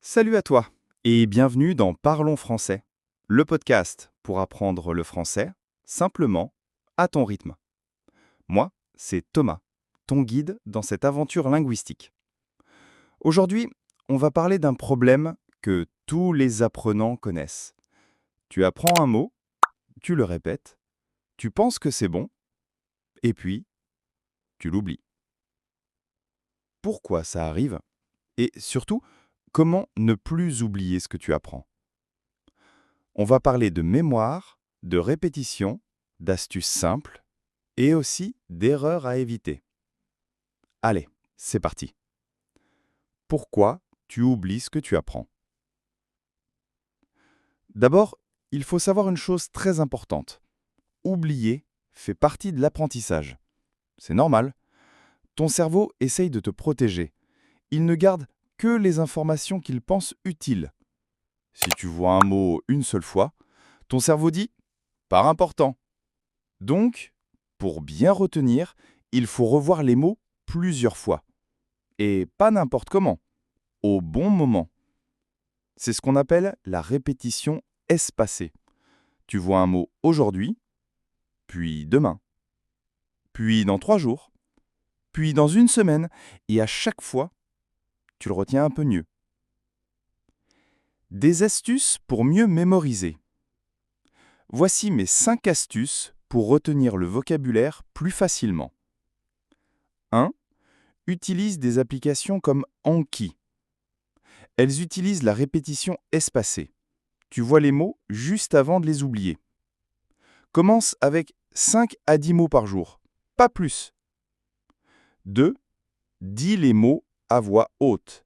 Salut à toi et bienvenue dans Parlons français, le podcast pour apprendre le français simplement à ton rythme. Moi, c'est Thomas, ton guide dans cette aventure linguistique. Aujourd'hui, on va parler d'un problème que tous les apprenants connaissent. Tu apprends un mot, tu le répètes, tu penses que c'est bon, et puis tu l'oublies. Pourquoi ça arrive? Et surtout, comment ne plus oublier ce que tu apprends? On va parler de mémoire, de répétition, d'astuces simples et aussi d'erreurs à éviter. Allez, c'est parti. Pourquoi tu oublies ce que tu apprends? D'abord, il faut savoir une chose très importante. Oublier fait partie de l'apprentissage. C'est normal. Ton cerveau essaye de te protéger. Il ne garde que les informations qu'il pense utiles. Si tu vois un mot une seule fois, ton cerveau dit « pas important ». Donc, pour bien retenir, il faut revoir les mots plusieurs fois. Et pas n'importe comment, au bon moment. C'est ce qu'on appelle la répétition espacée. Tu vois un mot aujourd'hui, puis demain, puis dans 3 jours, puis dans une semaine, et à chaque fois, tu le retiens un peu mieux. Des astuces pour mieux mémoriser. Voici mes 5 astuces pour retenir le vocabulaire plus facilement. 1. Utilise des applications comme Anki. Elles utilisent la répétition espacée. Tu vois les mots juste avant de les oublier. Commence avec 5 à 10 mots par jour, pas plus. 2. Dis les mots à voix haute.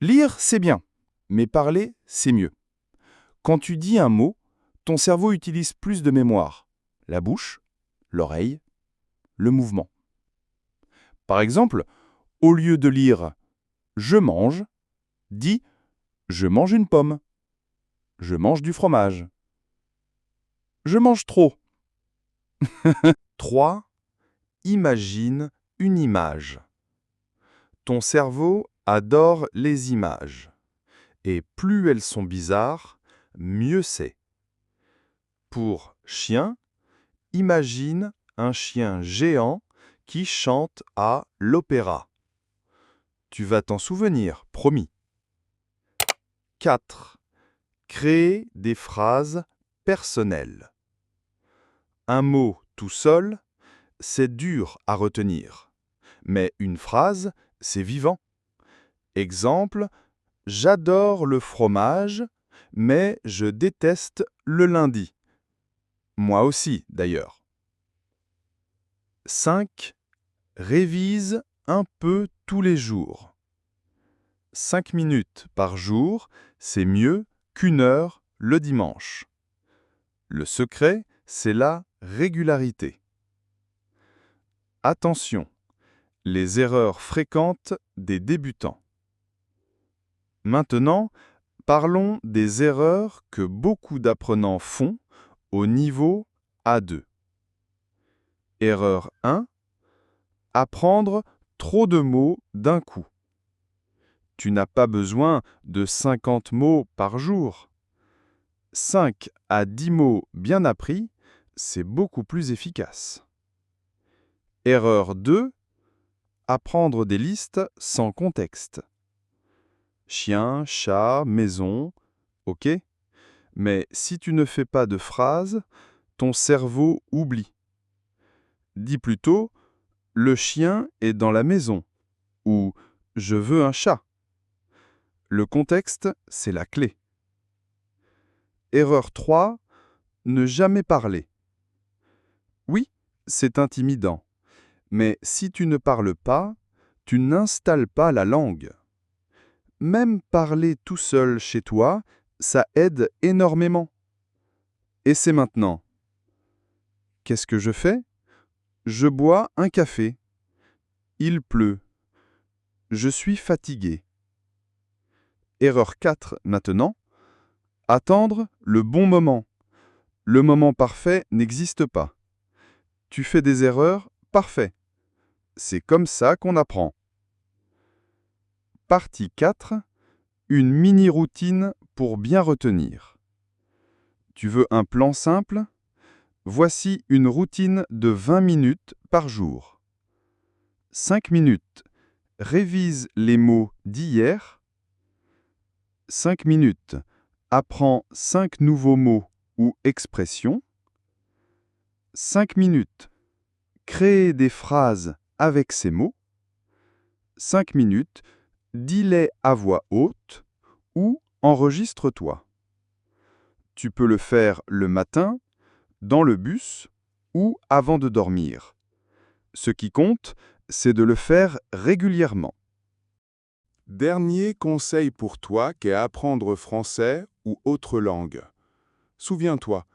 Lire, c'est bien, mais parler, c'est mieux. Quand tu dis un mot, ton cerveau utilise plus de mémoire. La bouche, l'oreille, le mouvement. Par exemple, au lieu de lire « je mange », dis « je mange une pomme », « je mange du fromage », « je mange trop ». 3. Imagine une image. Ton cerveau adore les images. Et plus elles sont bizarres, mieux c'est. Pour chien, imagine un chien géant qui chante à l'opéra. Tu vas t'en souvenir, promis. 4. Créer des phrases personnelles. Un mot tout seul, c'est dur à retenir. Mais une phrase, c'est vivant. Exemple, j'adore le fromage, mais je déteste le lundi. Moi aussi, d'ailleurs. 5. Révise un peu tous les jours. 5 minutes par jour, c'est mieux qu'1 heure le dimanche. Le secret, c'est la régularité. Attention, les erreurs fréquentes des débutants. Maintenant, parlons des erreurs que beaucoup d'apprenants font au niveau A2. Erreur 1. Apprendre trop de mots d'un coup. Tu n'as pas besoin de 50 mots par jour. 5 à 10 mots bien appris, c'est beaucoup plus efficace. Erreur 2. Apprendre des listes sans contexte. Chien, chat, maison, ok. Mais si tu ne fais pas de phrase, ton cerveau oublie. Dis plutôt « le chien est dans la maison » ou « je veux un chat ». Le contexte, c'est la clé. Erreur 3. Ne jamais parler. Oui, c'est intimidant. Mais si tu ne parles pas, tu n'installes pas la langue. Même parler tout seul chez toi, ça aide énormément. Et c'est maintenant. Qu'est-ce que je fais? Je bois un café. Il pleut. Je suis fatigué. Erreur 4 maintenant. Attendre le bon moment. Le moment parfait n'existe pas. Tu fais des erreurs, parfait. C'est comme ça qu'on apprend. Partie 4. une mini-routine pour bien retenir. Tu veux un plan simple? Voici une routine de 20 minutes par jour. 5 minutes. Révise les mots d'hier. 5 minutes. Apprends 5 nouveaux mots ou expressions. 5 minutes. Crée des phrases avec ces mots. 5 minutes. Dis-les à voix haute ou enregistre-toi. Tu peux le faire le matin, dans le bus ou avant de dormir. Ce qui compte, c'est de le faire régulièrement. Dernier conseil pour toi qu'est apprendre français ou autre langue. Souviens-toi,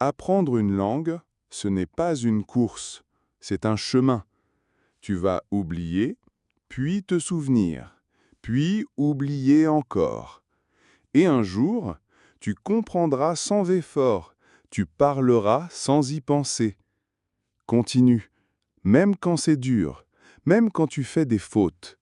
apprendre une langue, ce n'est pas une course, c'est un chemin. Tu vas oublier, puis te souvenir, puis oublier encore. Et un jour, tu comprendras sans effort, tu parleras sans y penser. Continue, même quand c'est dur, même quand tu fais des fautes.